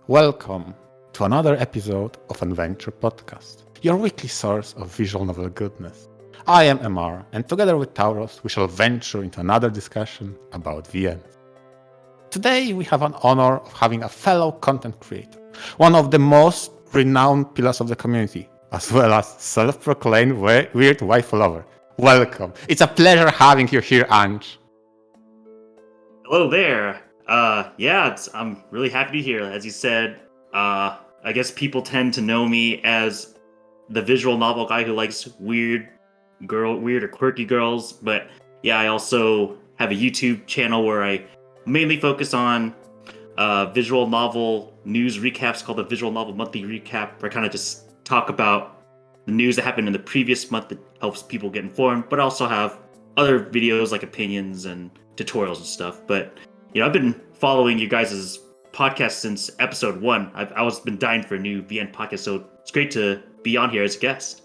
Welcome to another episode of VNture podcast, your weekly source of visual novel goodness. I am Emar, and together with Tauros, we shall venture into another discussion about VNs. Today, we have an honor of having a fellow content creator, one of the most renowned pillars of the community, as well as self-proclaimed weird wife lover. Welcome. It's a pleasure having you here, Ange. Hello there. I'm really happy to be here. As you said, I guess people tend to know me as the visual novel guy who likes weird or quirky girls. But yeah, I also have a YouTube channel where I mainly focus on visual novel news recaps called the Visual Novel Monthly Recap, where I kind of just talk about the news that happened in the previous month that helps people get informed, but I also have other videos like opinions and tutorials and stuff. But I've been following you guys' podcast since episode 1. I was been dying for a new VN podcast, so it's great to be on here as a guest.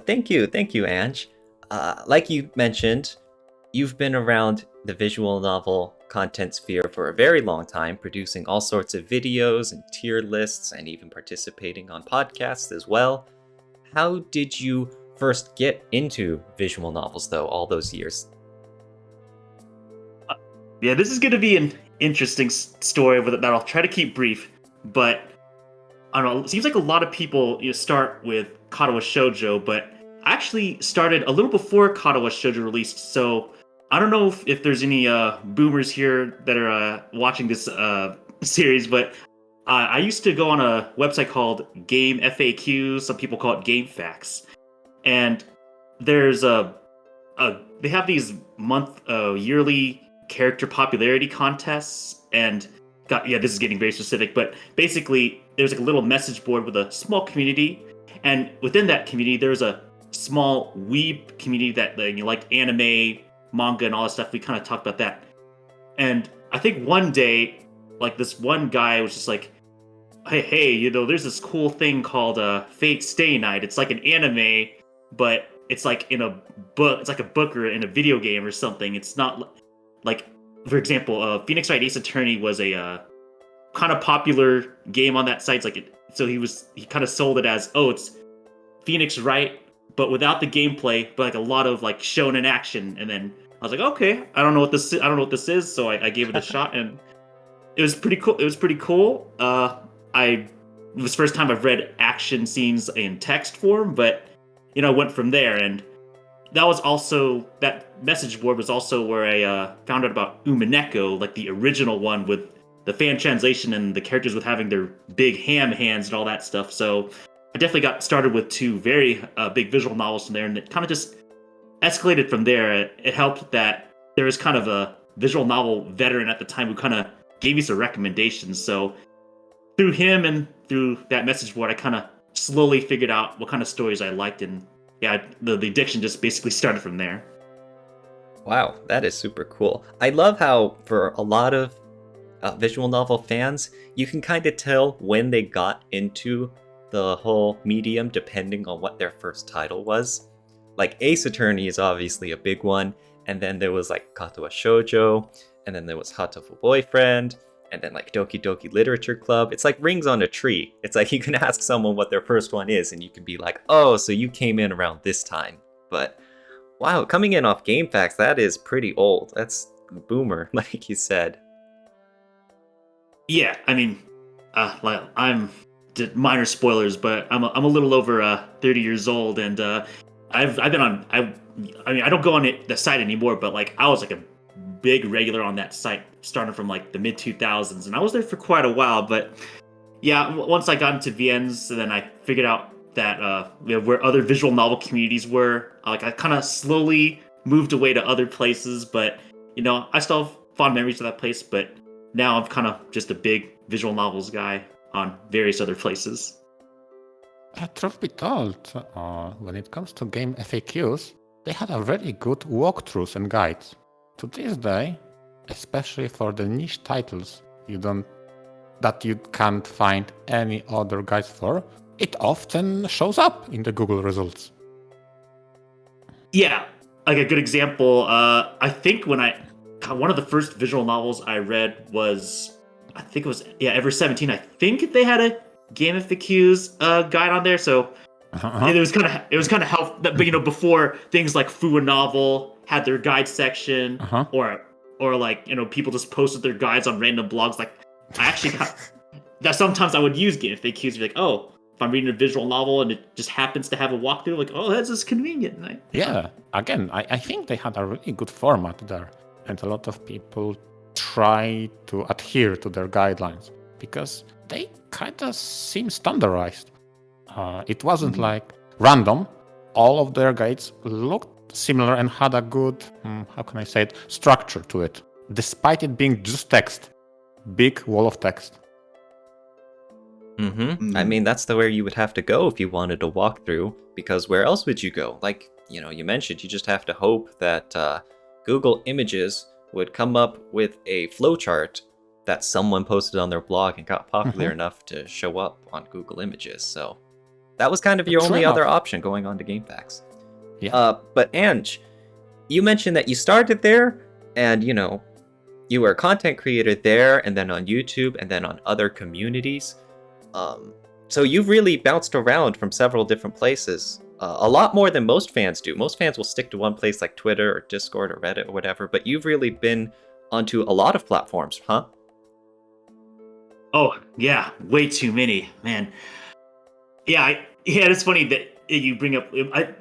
Thank you, Ange. Like you mentioned, you've been around the visual novel content sphere for a very long time, producing all sorts of videos and tier lists, and even participating on podcasts as well. How did you first get into visual novels, though, all those years? Yeah, this is going to be an interesting story that I'll try to keep brief, but I don't know, it seems like a lot of people start with Katawa Shoujo, but I actually started a little before Katawa Shoujo released, so I don't know if there's any boomers here that are watching this series, but I used to go on a website called Game FAQ, some people call it Game Facts, and there's they have these yearly character popularity contests, and this is getting very specific, but basically there's like a little message board with a small community, and within that community there's a small weeb community that like anime, manga, and all that stuff. We kind of talked about that, and I think one day, like, this one guy was just like, hey, there's this cool thing called Fate Stay Night. It's like an anime, but it's like in a book. It's like a book or in a video game or something. It's not like, for example, Phoenix Wright Ace Attorney was a kind of popular game on that site. So he kind of sold it as, it's Phoenix Wright, but without the gameplay, but like a lot of like shonen action. And then I was like, okay, I don't know what this is. So I gave it a shot, and it was pretty cool. It was the first time I've read action scenes in text form, but I went from there, and that message board was also where I found out about Umineko, like the original one with the fan translation and the characters with having their big ham hands and all that stuff. So I definitely got started with 2 very big visual novels from there, and it kind of just escalated from there. It helped that there was kind of a visual novel veteran at the time who kind of gave me some recommendations. So through him and through that message board, I kind of slowly figured out what kind of stories I liked, and the addiction just basically started from there. Wow, that is super cool. I love how for a lot of visual novel fans, you can kind of tell when they got into the whole medium depending on what their first title was. Like Ace Attorney is obviously a big one, and then there was like Katawa Shoujo, and then there was Hatoful Boyfriend, and then like Doki Doki Literature Club. It's like rings on a tree. It's like you can ask someone what their first one is, and you can be like, oh, so you came in around this time. But wow, coming in off Game Facts, that is pretty old. That's boomer, like you said. Yeah, I mean, I'm minor spoilers, but I'm a little over 30 years old, and I've been on. I don't go on the site anymore, but like I was like a big regular on that site starting from like the mid 2000s, and I was there for quite a while. But yeah, once I got into VNs, and then I figured out that where other visual novel communities were, like I kind of slowly moved away to other places, but I still have fond memories of that place. But now I'm kind of just a big visual novels guy on various other places. Truth be told, when it comes to game FAQs, they had a very good walkthroughs and guides. To this day, especially for the niche titles that you can't find any other guides for, it often shows up in the Google results. Yeah, like a good example, I think one of the first visual novels I read was I think it was Ever 17. I think they had a Game FAQs guide on there, so it was kind of helpful. But before things like Fuwanovel had their guide section, or like people just posted their guides on random blogs. Like I actually that sometimes I would use Game FAQs to be like, oh, if I'm reading a visual novel and it just happens to have a walkthrough, like, oh, that's just convenient. Right? Yeah, again, I think they had a really good format there, and a lot of people try to adhere to their guidelines because they kind of seem standardized. It wasn't like random. All of their guides looked similar and had a good, how can I say it, structure to it, despite it being just text, big wall of text. I mean, that's the way you would have to go if you wanted a walkthrough, because where else would you go? Like, you mentioned you just have to hope that Google Images would come up with a flowchart that someone posted on their blog and got popular enough to show up on Google Images. So that was kind of your only other option going on to GameFAQs. Yeah. But Ange, you mentioned that you started there, and you were a content creator there, and then on YouTube, and then on other communities. So you've really bounced around from several different places, a lot more than most fans do. Most fans will stick to one place like Twitter or Discord or Reddit or whatever, but you've really been onto a lot of platforms, huh? Oh, yeah, way too many, man. Yeah, it's funny that you bring up.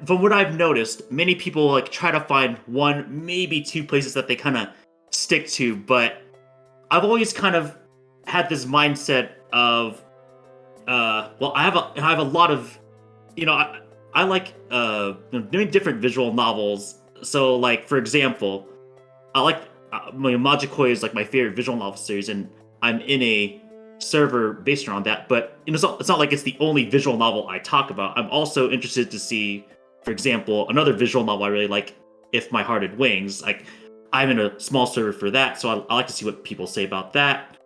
From what I've noticed, many people like try to find one, maybe two places that they kind of stick to, but I've always kind of had this mindset of, well, I have a lot of, I like doing different visual novels. So, like for example, I like Magikoi is like my favorite visual novel series, and I'm in a server based around that. But it's not like it's the only visual novel I talk about. I'm also interested to see, for example, another visual novel I really like, If My Heart Had Wings. Like I'm in a small server for that, so I like to see what people say about that.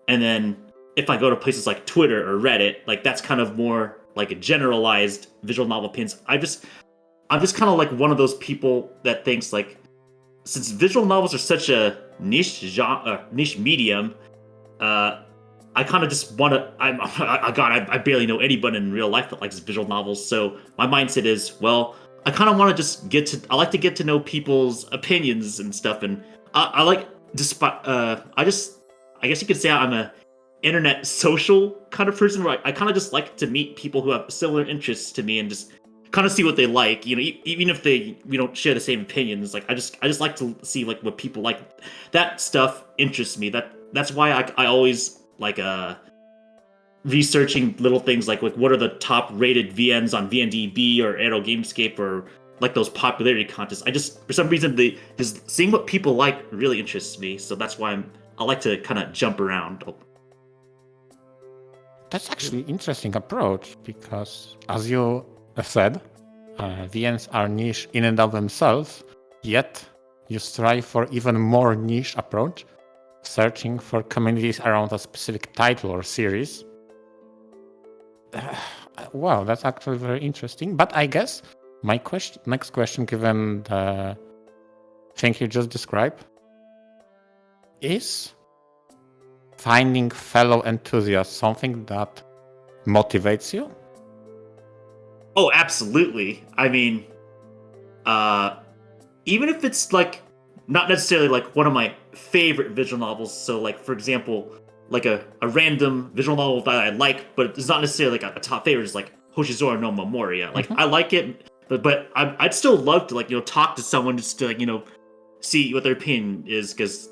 And then if I go to places like Twitter or Reddit, like that's kind of more like a generalized visual novel opinions. I'm just kind of like one of those people that thinks like, since visual novels are such a niche genre, niche medium, I kind of just want to. I barely know anybody in real life that likes visual novels. So my mindset is, well, I kind of want to just I like to get to know people's opinions and stuff, and I like I guess you could say I'm a internet social kind of person, where I kind of just like to meet people who have similar interests to me and just kind of see what they like, even if we don't share the same opinions. Like I just like to see like what people like. That stuff interests me. That's why I always like researching little things like what are the top rated VNs on VNDB or Aero Gamescape or like those popularity contests. I just, for some reason, just seeing what people like really interests me. So that's why I like to kind of jump around. That's actually an interesting approach because, as you said, VNs are niche in and of themselves, yet you strive for even more niche approach, searching for communities around a specific title or series. Wow, that's actually very interesting. But I guess my next question, given the thing you just described, is finding fellow enthusiasts something that motivates you? Oh, absolutely. I mean, even if it's like not necessarily like one of my favorite visual novels. So like, for example, like a random visual novel that I like, but it's not necessarily like a top favorite. It's like Hoshizora no Memoria. Like I like it, but I'd still love to like talk to someone just to like see what their opinion is, because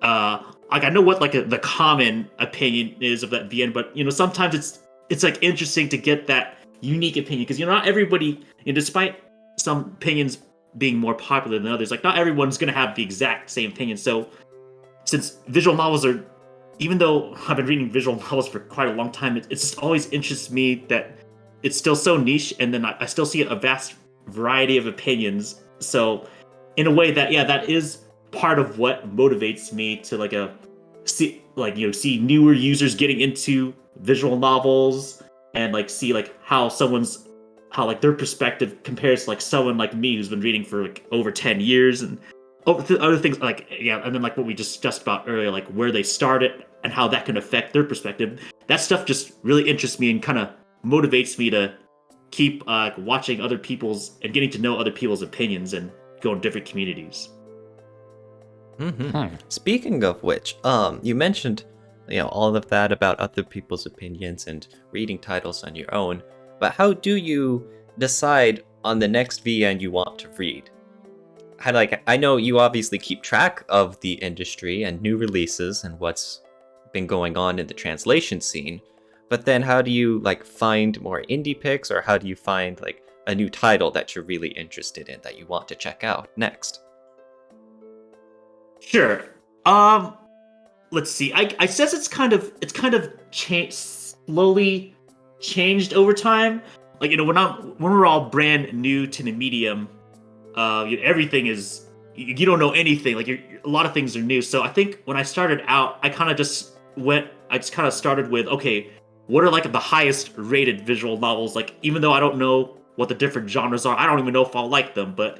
like I know what like the common opinion is of that VN, but sometimes it's like interesting to get that unique opinion, because not everybody, despite some opinions being more popular than others, like not everyone's gonna have the exact same opinion. So since visual novels are, even though I've been reading visual novels for quite a long time, it just always interests me that it's still so niche, and then I still see a vast variety of opinions. So in a way that is part of what motivates me to see newer users getting into visual novels, and like see like how like their perspective compares to like someone like me who's been reading for like over 10 years. And other things like and then like what we discussed about earlier, like where they started and how that can affect their perspective. That stuff just really interests me and kind of motivates me to keep watching other people's and getting to know other people's opinions and go in different communities. Speaking of which, you mentioned, all of that about other people's opinions and reading titles on your own, but how do you decide on the next VN you want to read? I know you obviously keep track of the industry and new releases and what's been going on in the translation scene, but then how do you find more indie picks, or how do you find a new title that you're really interested in that you want to check out next? Sure. Let's see. I says it's kind of slowly changed over time. Like when we're all brand new to the medium, everything is you don't know anything. Like a lot of things are new. So I think when I started out, I just kind of started with, okay, what are the highest rated visual novels? Like even though I don't know what the different genres are, I don't even know if I'll like them. But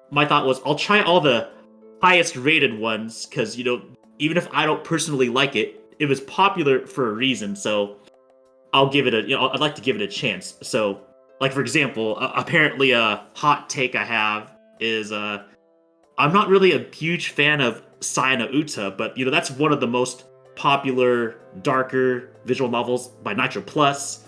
my thought was I'll try all the highest rated ones because even if I don't personally like it, it was popular for a reason. So I'll give it I'd like to give it a chance. So for example, apparently a hot take I have is I'm not really a huge fan of Sayano Uta, but that's one of the most popular darker visual novels by Nitro Plus.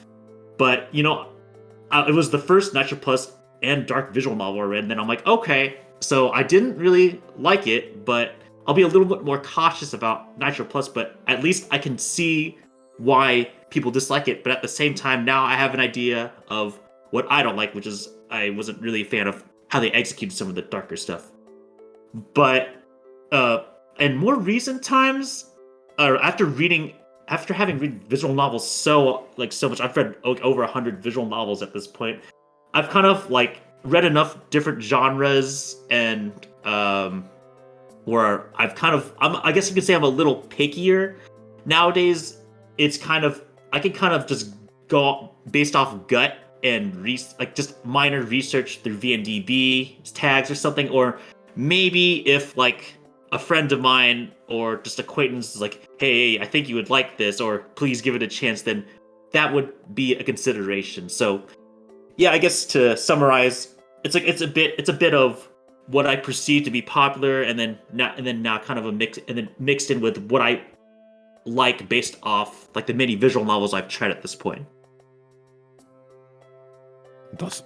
But it was the first Nitro Plus and dark visual novel I read, and then I'm like, okay. So I didn't really like it, but I'll be a little bit more cautious about Nitro Plus, but at least I can see why people dislike it. But at the same time, now I have an idea of what I don't like, which is I wasn't really a fan of how they executed some of the darker stuff. But in more recent times, after having read visual novels so much, I've read over 100 visual novels at this point. I've kind of read enough different genres and where I guess you could say I'm a little pickier nowadays. It's I can kind of just go based off gut and just minor research through VNDB tags or something, or maybe if a friend of mine or just acquaintance is like, hey, I think you would like this, or please give it a chance, then that would be a consideration. So yeah, I guess to summarize, it's a bit of what I perceive to be popular, and then now kind of a mix, and then mixed in with what I like based off the many visual novels I've tried at this point. Does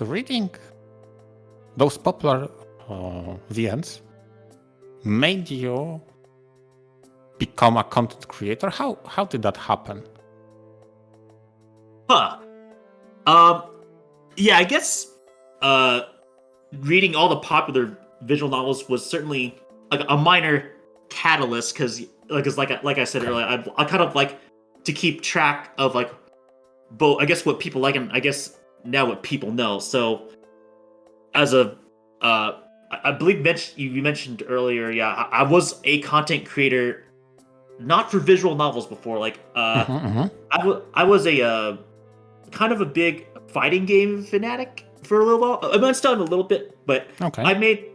reading those popular VNs made you become a content creator? How did that happen? Yeah, I guess reading all the popular visual novels was certainly a minor catalyst, because like I said earlier, I kind of like to keep track of both, I guess, what people like, and I guess now what people know. So as I believe you mentioned earlier, yeah, I was a content creator, not for visual novels before. I was a kind of a big fighting game fanatic for a little while. I'm still in a little bit, but okay. I made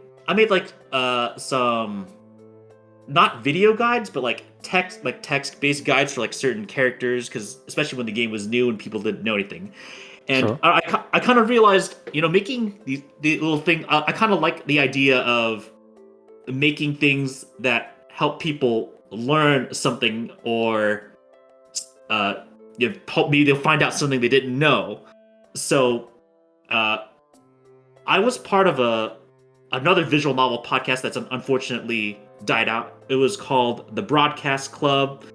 some not video guides, but text-based guides for certain characters, because especially when the game was new and people didn't know anything. And sure. I kind of realized, making the little thing, I kind of like the idea of making things that help people learn something, or help me, they'll find out something they didn't know. So I was part of another visual novel podcast that's unfortunately died out. It was called The Broadcast Club.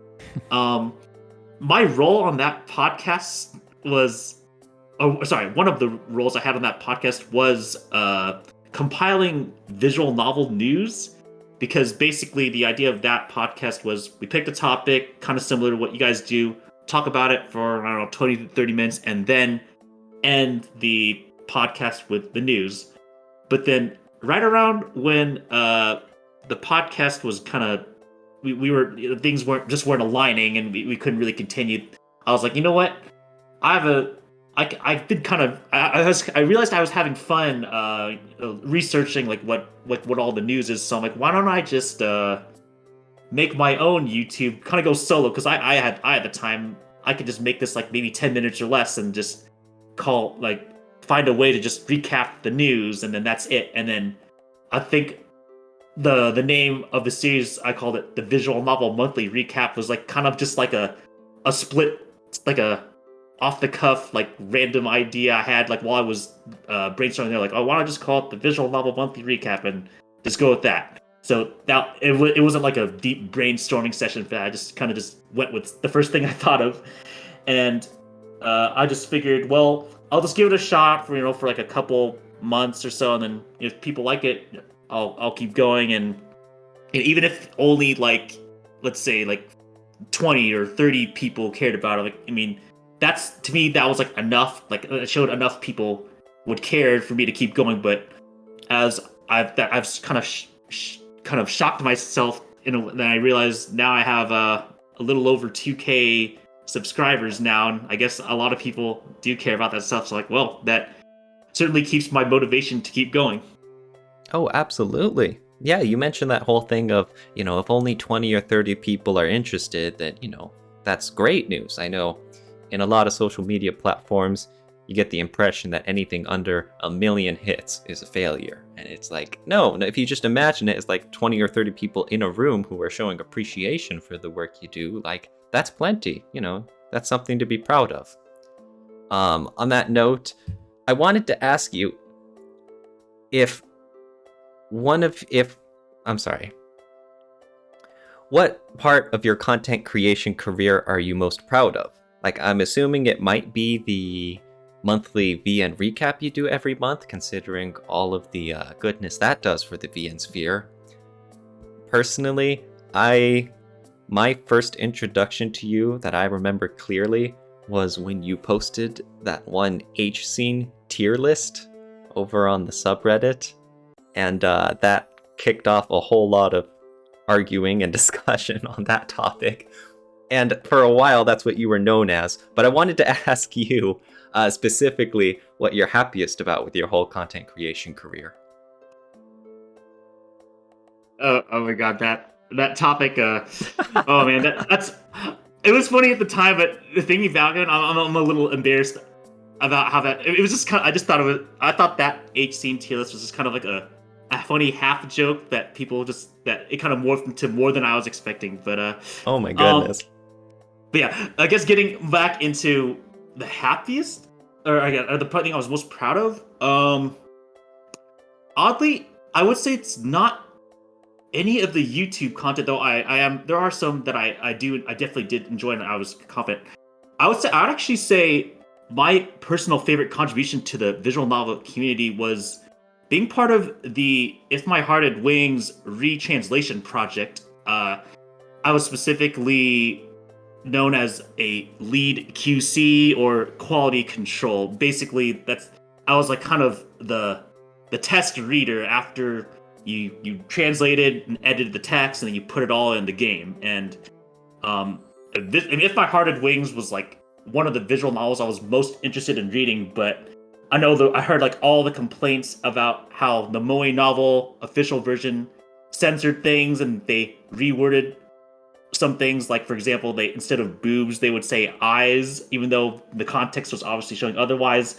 My role on that podcast was... one of the roles I had on that podcast was compiling visual novel news, because basically the idea of that podcast was we picked a topic kind of similar to what you guys do, talk about it for, I don't know, 20 to 30 minutes, and then end the podcast with the news. But then right around when the podcast was kind of, we were, things weren't aligning, and we couldn't really continue, I was like, you know what? I have I did kind of I realized I was having fun researching like what all the news is. So I'm like, why don't I just make my own YouTube, kind of go solo, because I had the time. I could just make this like maybe 10 minutes or less and just find a way to just recap the news, and then that's it. And then I think the name of the series, I called it the Visual Novel Monthly Recap, was like kind of just like a split, like a off the cuff, like random idea I had like while I was brainstorming there, like, oh, why don't I just call it the Visual Novel Monthly Recap and just go with that. So that it wasn't like a deep brainstorming session for that. I just kind of just went with the first thing I thought of, and I just figured, well, I'll just give it a shot for like a couple months or so, and then if people like it, I'll keep going, and even if only like, let's say like 20 or 30 people cared about it, like, I mean, that's, to me, that was like enough. Like, it showed enough people would care for me to keep going. But as I've kind of shocked myself then I realized now I have a little over 2K subscribers now, and I guess a lot of people do care about that stuff. So like, well, that certainly keeps my motivation to keep going. Oh, absolutely. Yeah, you mentioned that whole thing of, if only 20 or 30 people are interested, then, that's great news. I know in a lot of social media platforms, you get the impression that anything under 1 million hits is a failure. And it's like, no, if you just imagine it as like 20 or 30 people in a room who are showing appreciation for the work you do, like, that's plenty, that's something to be proud of. On that note, I wanted to ask you what part of your content creation career are you most proud of? Like, I'm assuming it might be the monthly VN recap you do every month, considering all of the goodness that does for the VN sphere. Personally, my first introduction to you that I remember clearly was when you posted that one H scene tier list over on the subreddit, and that kicked off a whole lot of arguing and discussion on that topic. And for a while, that's what you were known as. But I wanted to ask you specifically what you're happiest about with your whole content creation career. Oh my god, that topic. Oh man, that's. It was funny at the time, but the thing about it, I'm a little embarrassed about how that. It was just kind of, I thought that H scene tier list was just kind of like a funny half joke that it kind of morphed into more than I was expecting. But oh my goodness. But yeah, I guess getting back into the happiest, or the thing I was most proud of. Oddly, I would say it's not any of the YouTube content, though. There are some that I definitely did enjoy, and I was confident. I would actually say my personal favorite contribution to the visual novel community was being part of the If My Heart Had Wings retranslation project. I was specifically known as a lead QC, or quality control. Basically, I was like kind of the test reader after you translated and edited the text, and then you put it all in the game. And If My Heart Had Wings was like one of the visual novels I was most interested in reading, but I heard like all the complaints about how the Moe novel official version censored things, and they reworded some things. Like, for example, they, instead of boobs, they would say eyes, even though the context was obviously showing otherwise.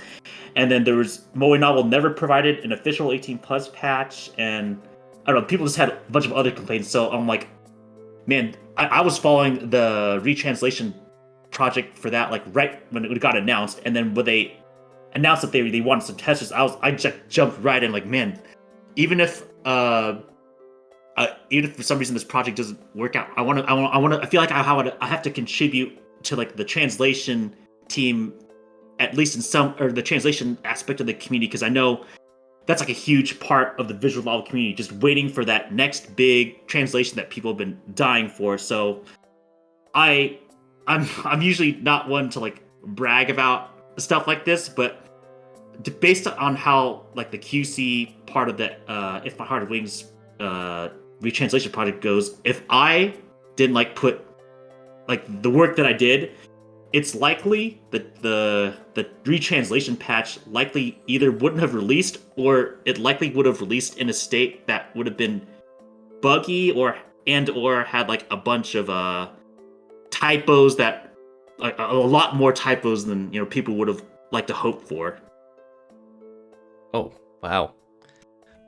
And then there was Moe novel never provided an official 18 plus patch, and I don't know, people just had a bunch of other complaints. So I'm like, man, I was following the retranslation project for that, like right when it got announced, and then when they announced that they wanted some testers, I just jumped right in, like, man, even if for some reason this project doesn't work out, I feel like I have to contribute to like the translation team, at least in the translation aspect of the community, because I know that's like a huge part of the visual novel community, just waiting for that next big translation that people have been dying for. So I'm usually not one to like brag about stuff like this, but based on how like the QC part of the If My Heart Had Wings retranslation project goes, if I didn't like put like the work that I did it's likely that the retranslation patch likely either wouldn't have released, or it likely would have released in a state that would have been buggy, or had like a bunch of typos, that like a lot more typos than people would have liked to hope for. Oh, wow.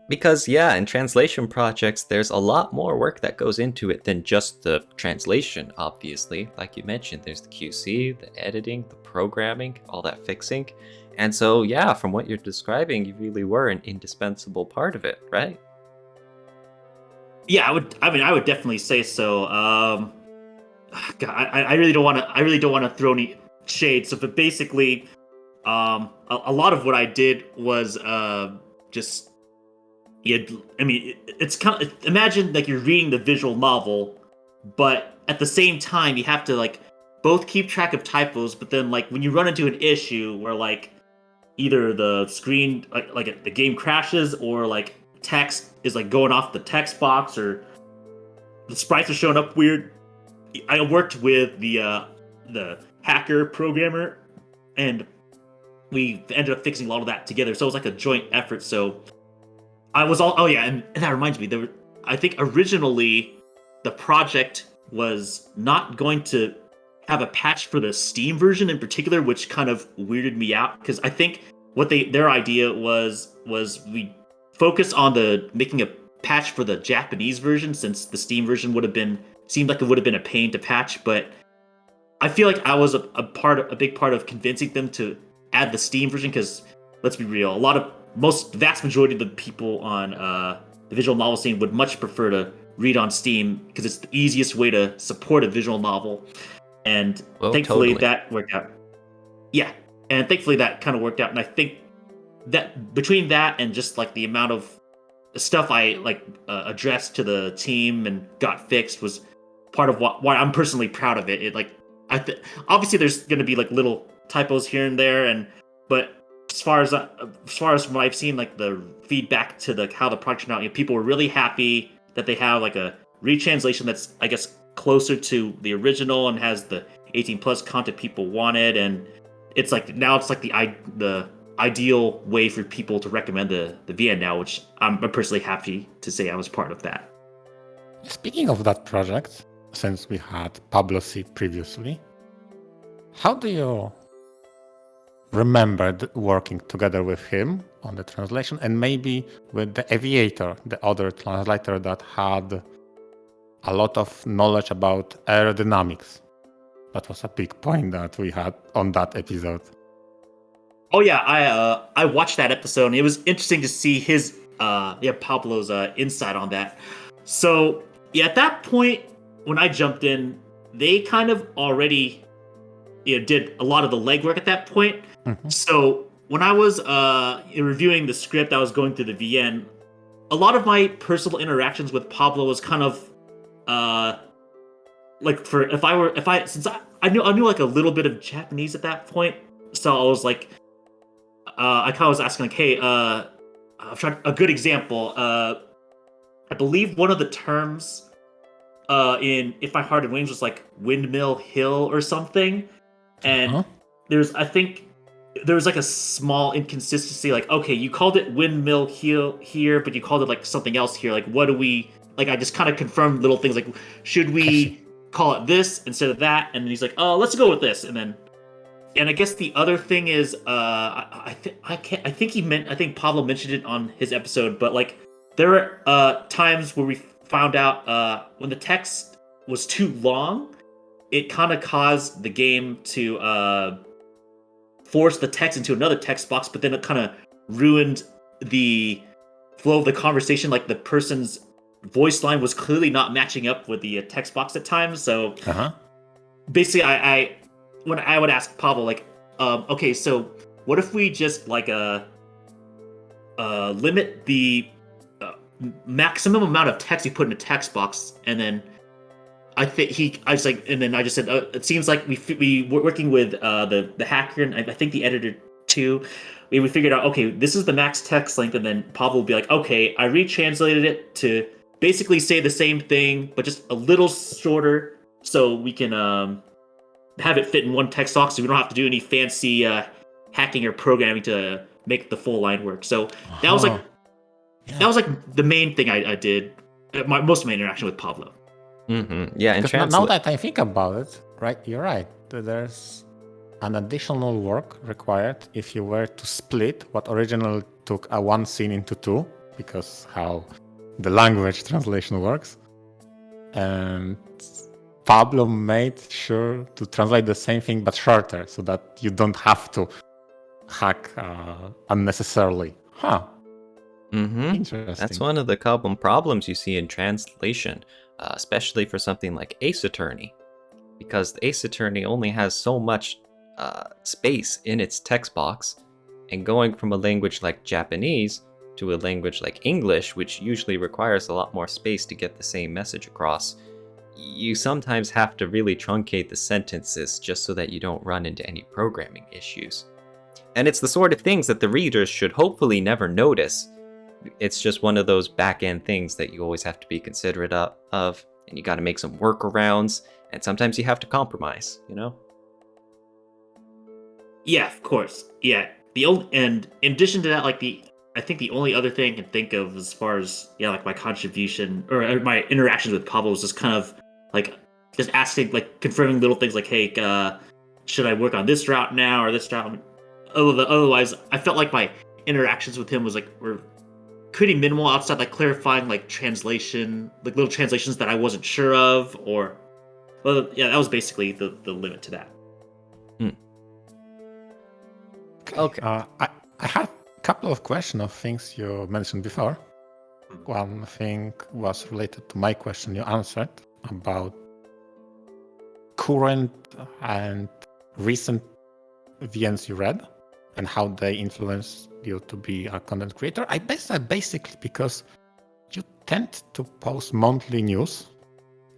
Because, yeah, in translation projects, there's a lot more work that goes into it than just the translation, obviously. Like you mentioned, there's the QC, the editing, the programming, all that fixing. And so, yeah, from what you're describing, you really were an indispensable part of it, right? Yeah, I would definitely say so. God, I really don't want to. I really don't want to throw any shade. So, but basically, a lot of what I did was just. Yeah, I mean, it's kind of, imagine like you're reading the visual novel, but at the same time you have to like both keep track of typos. But then like when you run into an issue where like either the screen like the game crashes, or like text is like going off the text box, or the sprites are showing up weird. I worked with the hacker programmer, and we ended up fixing a lot of that together. So it was like a joint effort. So I was all. Oh yeah, and that reminds me. I think originally the project was not going to have a patch for the Steam version in particular, which kind of weirded me out, because I think what their idea was we focus on making a patch for the Japanese version, since the Steam version seemed like it would have been a pain to patch. But I feel like I was a big part of convincing them to add the Steam version, because let's be real, vast majority of the people on the visual novel scene would much prefer to read on Steam, because it's the easiest way to support a visual novel. And thankfully totally. that worked out. Yeah, and thankfully that kind of worked out. And I think that between that and just like the amount of stuff I like addressed to the team and got fixed was part of why I'm personally proud of it. It like obviously there's going to be like little typos here and there, but as far as what I've seen, like the feedback to how the project turned out, people were really happy that they have like a retranslation that's, I guess, closer to the original and has the 18 plus content people wanted, and it's like now it's like the ideal way for people to recommend the VN now, which I'm personally happy to say I was part of that. Speaking of that project, since we had Pablo C previously, how do you remember working together with him on the translation, and maybe with the Aviator, the other translator that had a lot of knowledge about aerodynamics? That was a big point that we had on that episode. Oh yeah, I watched that episode, and it was interesting to see his Pablo's insight on that. So yeah, at that point when I jumped in, they kind of already did a lot of the legwork at that point. Mm-hmm. So when I was reviewing the script, I was going through the VN. A lot of my personal interactions with Pablo was kind of like since I knew like a little bit of Japanese at that point, so I was like, I kind of was asking like, hey, I'm trying a good example. I believe one of the terms in If My Heart and Wings was like windmill hill or something, and I think there was like a small inconsistency. Like, okay, you called it windmill hill here, but you called it like something else here. Like, what do we like? I just kind of confirmed little things like, should we call it this instead of that? And then he's like, oh, let's go with this, and I guess the other thing is, I think Pablo mentioned it on his episode, but like there were times where we found out when the text was too long, it kind of caused the game to force the text into another text box, but then it kind of ruined the flow of the conversation. Like the person's voice line was clearly not matching up with the text box at times. So basically, when I would ask Pablo, like, okay, so what if we just like limit the maximum amount of text you put in a text box, and then I just said, it seems like we were working with the hacker, and I think the editor too. We figured out, okay, this is the max text length, and then Pablo would be like, okay, I retranslated it to basically say the same thing, but just a little shorter, so we can have it fit in one text box, so we don't have to do any fancy hacking or programming to make the full line work. So that was like the main thing I did. Most of my interaction with Pablo. Yeah, and now that I think about it, right, you're right. There's an additional work required if you were to split what originally took a one scene into two, because how the language translation works. And Pablo made sure to translate the same thing but shorter, so that you don't have to hack unnecessarily. Interesting. That's one of the common problems you see in translation, especially for something like Ace Attorney, because the Ace Attorney only has so much space in its text box, and going from a language like Japanese to a language like English, which usually requires a lot more space to get the same message across, you sometimes have to really truncate the sentences just so that you don't run into any programming issues. And it's the sort of things that the readers should hopefully never notice. It's just one of those back-end things that you always have to be considerate of, and you got to make some workarounds, and sometimes you have to compromise, you know? Yeah, of course. Yeah. And in addition to that, I think the only other thing I can think of as far as like my contribution or my interactions with Pablo was just kind of like just asking, like confirming little things like, hey, should I work on this route now or this route? Otherwise, I felt like my interactions with him were pretty minimal outside like clarifying like translation, like little translations that I wasn't sure of, or that was basically the limit to that. Okay. I have a couple of questions of things you mentioned before. One thing was related to my question you answered about current and recent VNs you read and how they influence you to be a content creator. I guess that basically because you tend to post monthly news,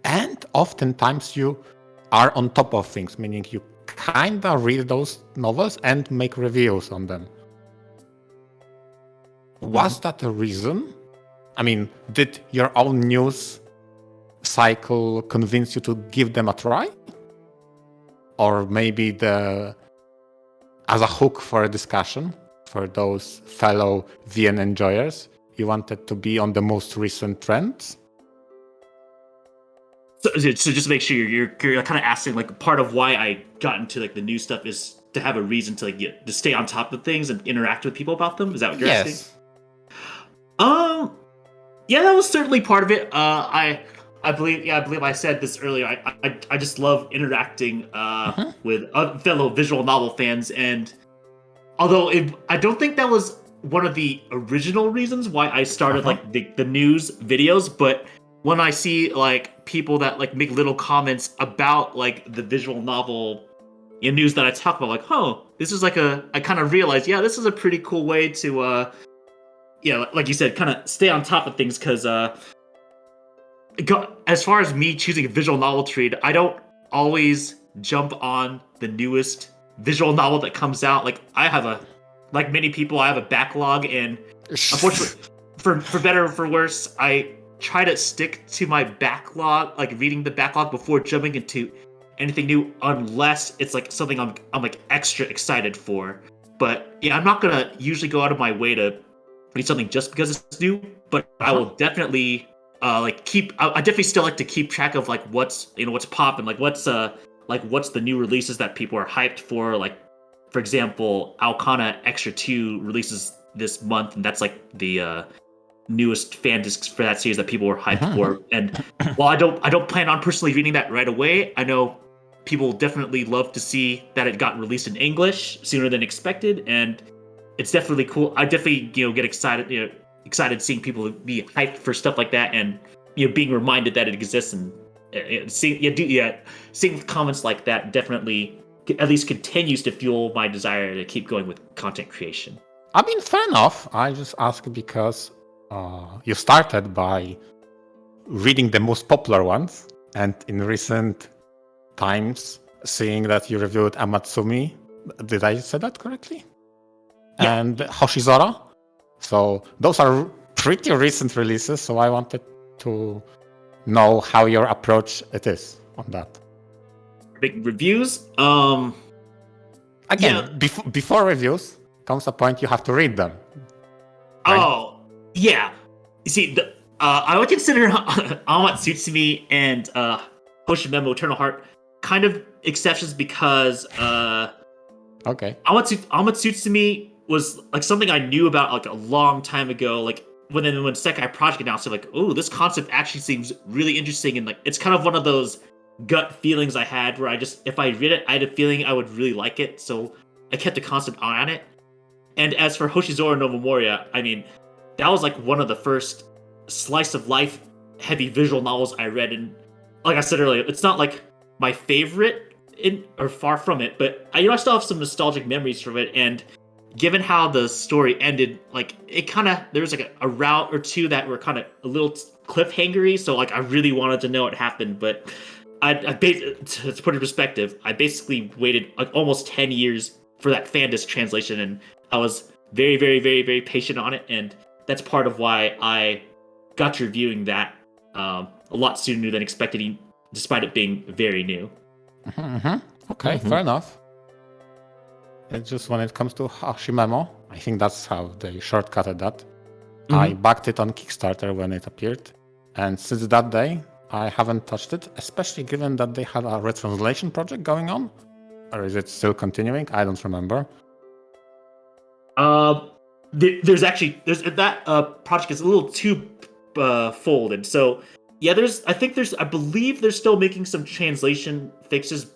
and oftentimes you are on top of things, meaning you kind of read those novels and make reviews on them. Was that a reason? I mean, did your own news cycle convince you to give them a try? Or maybe as a hook for a discussion for those fellow VN enjoyers, you wanted to be on the most recent trends? So just to make sure you're kind of asking, like, part of why I got into like the new stuff is to have a reason to to stay on top of things and interact with people about them. Is that what you're asking? Yeah, that was certainly part of it. I believe I said this earlier. I just love interacting with fellow visual novel fans, and although I don't think that was one of the original reasons why I started like the news videos, but when I see like people that like make little comments about like the visual novel news that I talk about, like, this is like I kind of realized, this is a pretty cool way to like you said, kind of stay on top of things, because as far as me choosing a visual novel to read, I don't always jump on the newest visual novel that comes out. Like like many people, I have a backlog, and unfortunately, for better or for worse, I try to stick to my backlog, like reading the backlog before jumping into anything new, unless it's like something I'm like extra excited for. But I'm not gonna usually go out of my way to read something just because it's new. But I will definitely I definitely still like to keep track of like what's popping, like what's the new releases that people are hyped for. Like, for example, Alcana Extra 2 releases this month, and that's like the newest fan discs for that series that people were hyped for. And while I don't plan on personally reading that right away, I know people definitely love to see that it got released in English sooner than expected, and it's definitely cool. I definitely get excited seeing people be hyped for stuff like that, and being reminded that it exists, and seeing comments like that definitely at least continues to fuel my desire to keep going with content creation. I mean, fair enough. I just ask because you started by reading the most popular ones, and in recent times, seeing that you reviewed Amatsumi, did I say that correctly? Yeah. And Hoshizora. So those are pretty recent releases, so I wanted to know how your approach it is on that. Big reviews. Again, before reviews comes a point you have to read them. Right? Oh, yeah. You see, I would consider Amatsutsumi and Hoshimemo Eternal Heart kind of exceptions because Okay. Amatsutsumi was like something I knew about like a long time ago. Like when Sekai Project announced it, like, oh, this concept actually seems really interesting, and like it's kind of one of those gut feelings I had where if I read it, I had a feeling I would really like it, so I kept the concept on it. And as for Hoshizora no Momoria, I mean, that was like one of the first slice of life heavy visual novels I read, and like I said earlier, it's not like my favorite or far from it, but I still have some nostalgic memories from it. And given how the story ended, like there was like a route or two that were kind of a little cliffhangery, so like I really wanted to know what happened, but to put it in perspective, I basically waited like almost 10 years for that fan disc translation, and I was very, very, very, very patient on it, and that's part of why I got to reviewing that a lot sooner than expected, despite it being very new. Okay, fair enough. It's just when it comes to Hoshimemo, I think that's how they shortcutted that. I backed it on Kickstarter when it appeared, and since that day, I haven't touched it, especially given that they had a retranslation project going on. Or is it still continuing? I don't remember. There's that project is a little too folded. So yeah, I believe they're still making some translation fixes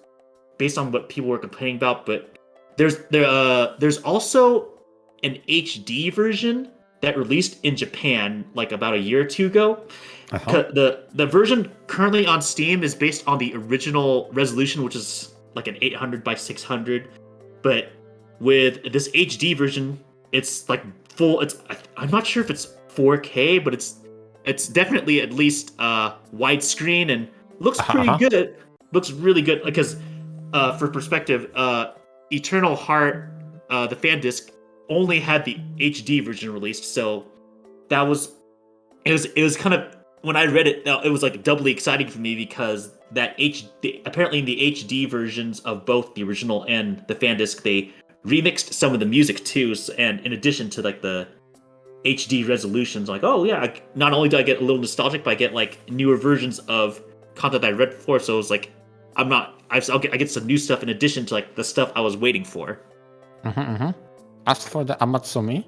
based on what people were complaining about, but there's also an HD version that released in Japan like about a year or two ago. The version currently on Steam is based on the original resolution, which is like an 800 by 600, but with this HD version, it's like full. I'm not sure if it's 4K, but it's definitely at least widescreen and looks pretty good. Looks really good because for perspective, Eternal Heart, the fan disc only had the HD version released, so it was kind of, when I read it, it was like doubly exciting for me because apparently in the HD versions of both the original and the fan disc, they remixed some of the music too, and in addition to like the HD resolutions, like, oh yeah, not only do I get a little nostalgic, but I get like newer versions of content I read before, so it's like I get some new stuff in addition to like the stuff I was waiting for. As for the Amatsumi,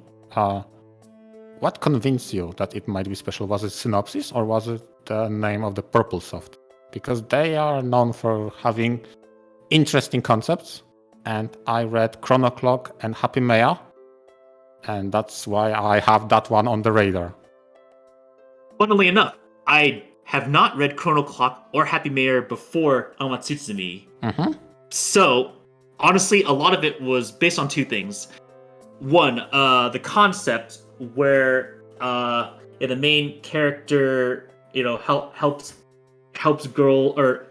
what convinced you that it might be special? Was it synopsis or was it the name of the Purple Soft? Because they are known for having interesting concepts, and I read Chrono Clock and Happy Maya, and that's why I have that one on the radar. Funnily enough, I have not read Chrono Clock or Happy Mayor before Amatsutsumi. So, honestly, a lot of it was based on two things. One, the concept where the main character, helps girl or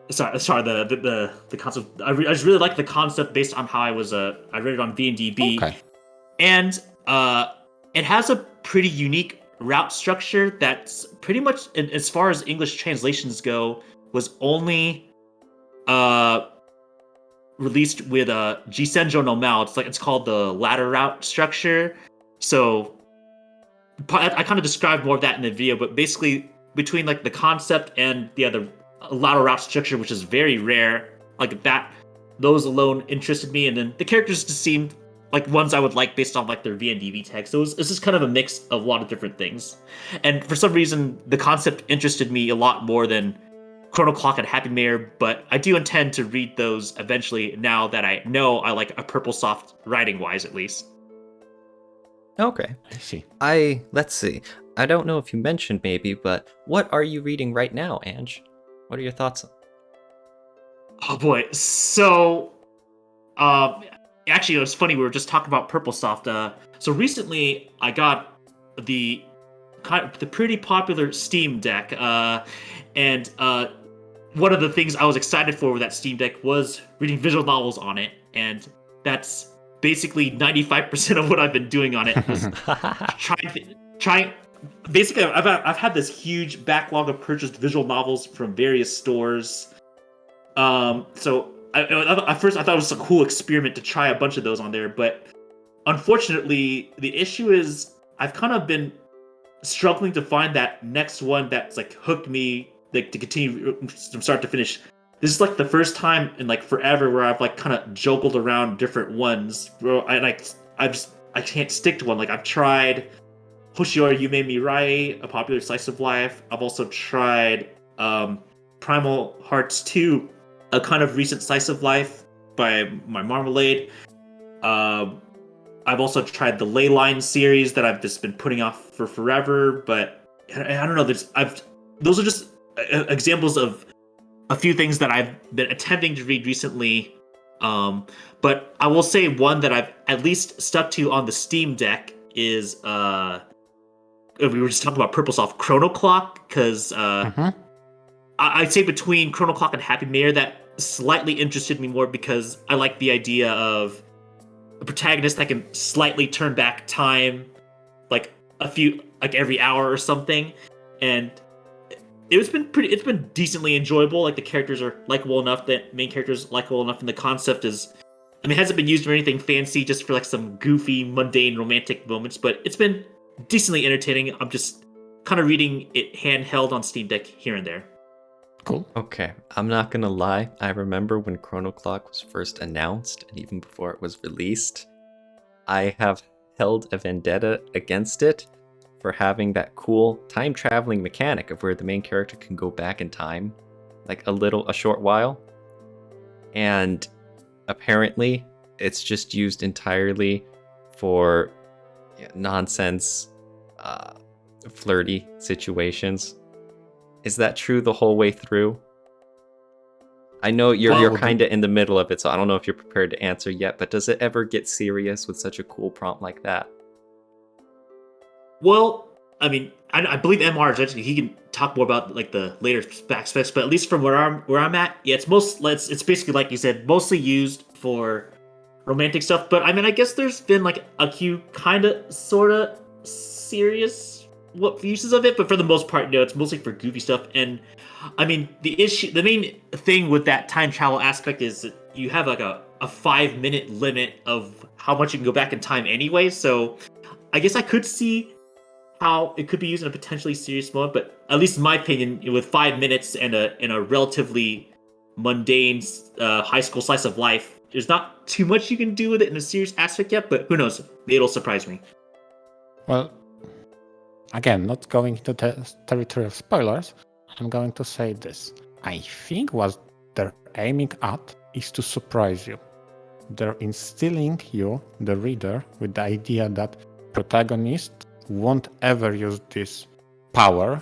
sorry the concept. I just really like the concept based on how I read it on VNDB. Okay. And it has a pretty unique route structure that's pretty much, as far as English translations go, was only released with Jisenjo no Mao. It's called the ladder route structure. So I kind of described more of that in the video, but basically between like the concept and the other ladder route structure, which is very rare, like that, those alone interested me, and then the characters just seemed like ones I would like based on like their VNDV text. So it's just kind of a mix of a lot of different things. And for some reason, the concept interested me a lot more than Chrono Clock and Happy Mayor, but I do intend to read those eventually now that I know I like a Purple Soft writing-wise, at least. Okay. I see. Let's see. I don't know if you mentioned maybe, but what are you reading right now, Ange? What are your thoughts on? Oh boy. So, actually, it was funny. We were just talking about Purple Soft. So recently, I got the pretty popular Steam Deck, and one of the things I was excited for with that Steam Deck was reading visual novels on it, and that's basically 95% of what I've been doing on it. Was trying. Basically, I've had this huge backlog of purchased visual novels from various stores. So at first I thought it was a cool experiment to try a bunch of those on there, but unfortunately, the issue is I've kind of been struggling to find that next one that's like hooked me like to continue from start to finish. This is like the first time in like forever where I've like kind of juggled around different ones. Bro, I can't stick to one. Like I've tried Hoshiori You Made Me Right, a popular slice of life. I've also tried Primal Hearts 2, a kind of recent slice of life by my Marmalade. I've also tried the Leyline series that I've just been putting off for forever, but I don't know. Those are just examples of a few things that I've been attempting to read recently. But I will say one that I've at least stuck to on the Steam Deck is we were just talking about Purple Soft Chrono Clock, because I'd say between Chrono Clock and Happy Mayor, that slightly interested me more because I like the idea of a protagonist that can slightly turn back time, like every hour or something, and it's been decently enjoyable. Like the characters are likable enough, the main character's likable enough, and the concept is, I mean, it hasn't been used for anything fancy, just for like some goofy, mundane, romantic moments, but it's been decently entertaining. I'm just kind of reading it handheld on Steam Deck here and there. Cool. Okay, I'm not gonna lie. I remember when Chrono Clock was first announced, and even before it was released, I have held a vendetta against it for having that cool time traveling mechanic of where the main character can go back in time, like a short while. And apparently, it's just used entirely for nonsense, flirty situations. Is that true the whole way through? I know you're kind of in the middle of it, so I don't know if you're prepared to answer yet, but does it ever get serious with such a cool prompt like that? Well, I mean, I believe MR is actually, he can talk more about like the later specs, but at least from where I'm at, yeah, it's basically like you said, mostly used for romantic stuff. But I mean, I guess there's been like a few kind of sort of serious uses of it, but for the most part, no, it's mostly for goofy stuff. And I mean, the main thing with that time travel aspect is that you have like a 5-minute limit of how much you can go back in time anyway. So I guess I could see how it could be used in a potentially serious mode, but at least in my opinion, with 5 minutes and a relatively mundane high school slice of life, there's not too much you can do with it in a serious aspect yet. But who knows? It'll surprise me. Well, again, not going into the territory of spoilers, I'm going to say this. I think what they're aiming at is to surprise you. They're instilling you, the reader, with the idea that protagonist won't ever use this power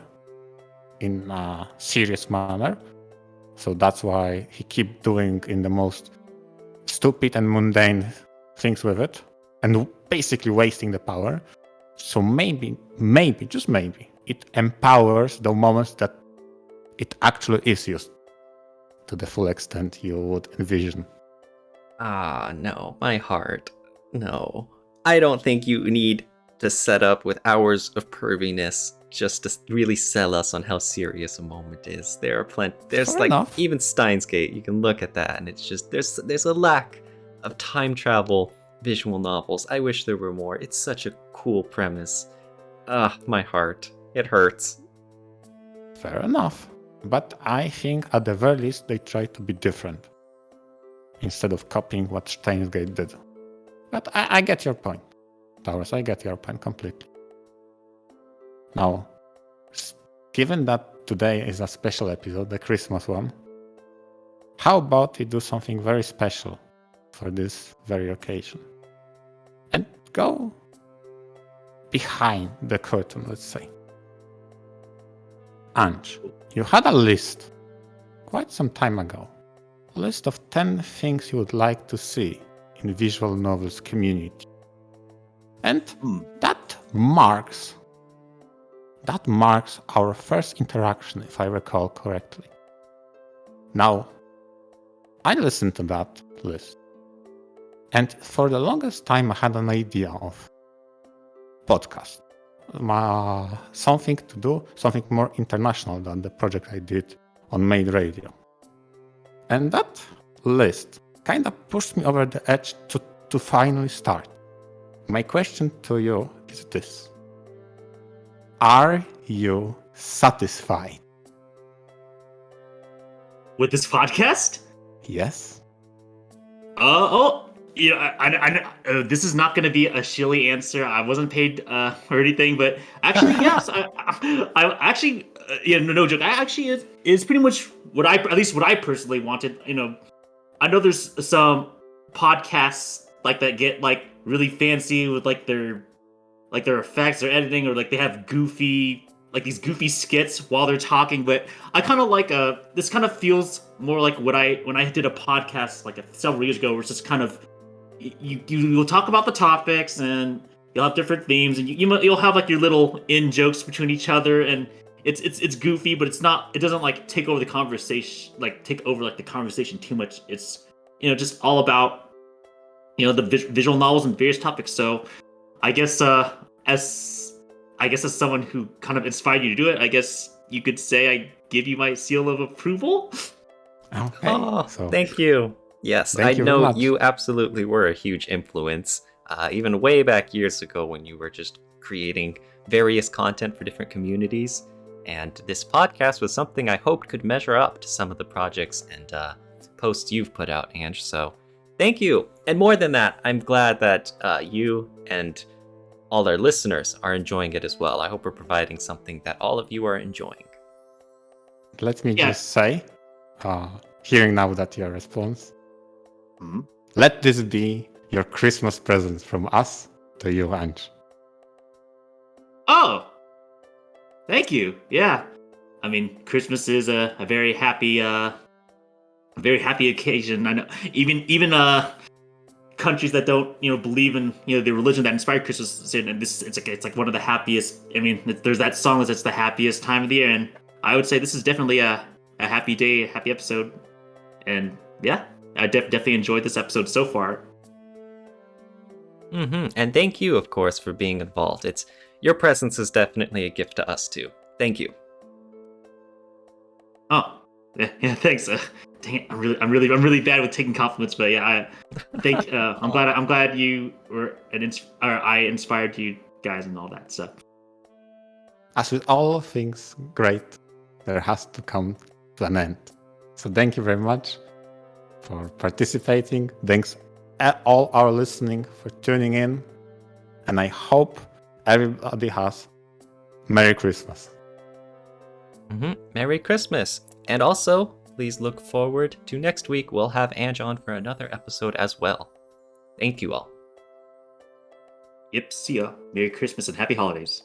in a serious manner. So that's why he keep doing in the most stupid and mundane things with it, and basically wasting the power. So maybe, just maybe, it empowers the moments that it actually is used to the full extent you would envision. Ah, no, my heart. No. I don't think you need to set up with hours of perviness just to really sell us on how serious a moment is. There are plenty. There's Fair like enough. Even Steins Gate. You can look at that, and it's just there's a lack of time travel visual novels. I wish there were more. It's such a cool premise. Ah, my heart. It hurts. Fair enough. But I think at the very least they try to be different instead of copying what Steins Gate did. But I get your point, Taurus. I get your point completely. Now, given that today is a special episode, the Christmas one, how about we do something very special for this very occasion? And go behind the curtain, let's say. Ange, you had a list quite some time ago. A list of 10 things you would like to see in the visual novels community. And that marks our first interaction, if I recall correctly. Now, I listened to that list, and for the longest time I had an idea of podcast. Something to do, something more international than the project I did on Maid Radio. And that list kind of pushed me over the edge to finally start. My question to you is this. Are you satisfied? With this podcast? Yes? This is not going to be a shilly answer. I wasn't paid or anything, but actually, yes. I actually, no joke. I actually is pretty much at least what I personally wanted. I know there's some podcasts like that get like really fancy with like their effects, their editing, or like they have these goofy skits while they're talking, but I kind of like this kind of feels more like when I did a podcast like several years ago, where it's just kind of you'll talk about the topics and you'll have different themes, and you'll have like your little in jokes between each other, and it's goofy, but it doesn't like take over the conversation too much. It's just all about the visual novels and various topics. So I guess as someone who kind of inspired you to do it, I guess you could say I give you my seal of approval. Okay. Oh, thank you. Yes, I know you absolutely were a huge influence, even way back years ago when you were just creating various content for different communities. And this podcast was something I hoped could measure up to some of the projects and posts you've put out, Ange. So thank you. And more than that, I'm glad that you and all our listeners are enjoying it as well. I hope we're providing something that all of you are enjoying. Let me just say, hearing now that your response, let this be your Christmas present from us to you, Ange. Oh, thank you. Yeah, I mean, Christmas is a very happy occasion. I know even countries that don't believe in the religion that inspired Christmas, and it's like one of the happiest. I mean, there's that song that's the happiest time of the year, and I would say this is definitely a happy day, a happy episode, and yeah, I definitely enjoyed this episode so far. And thank you, of course, for being involved. Your presence is definitely a gift to us too. Thank you. Oh, yeah, thanks. Dang it, I'm really bad with taking compliments, but yeah, I'm glad you were I inspired you guys and all that stuff. As with all things great, there has to come to an end. So thank you very much for participating. Thanks all our listening for tuning in, and I hope everybody has Merry Christmas. Merry Christmas. And also, please look forward to next week. We'll have Ange on for another episode as well. Thank you all. Yep, see ya. Merry Christmas and happy holidays.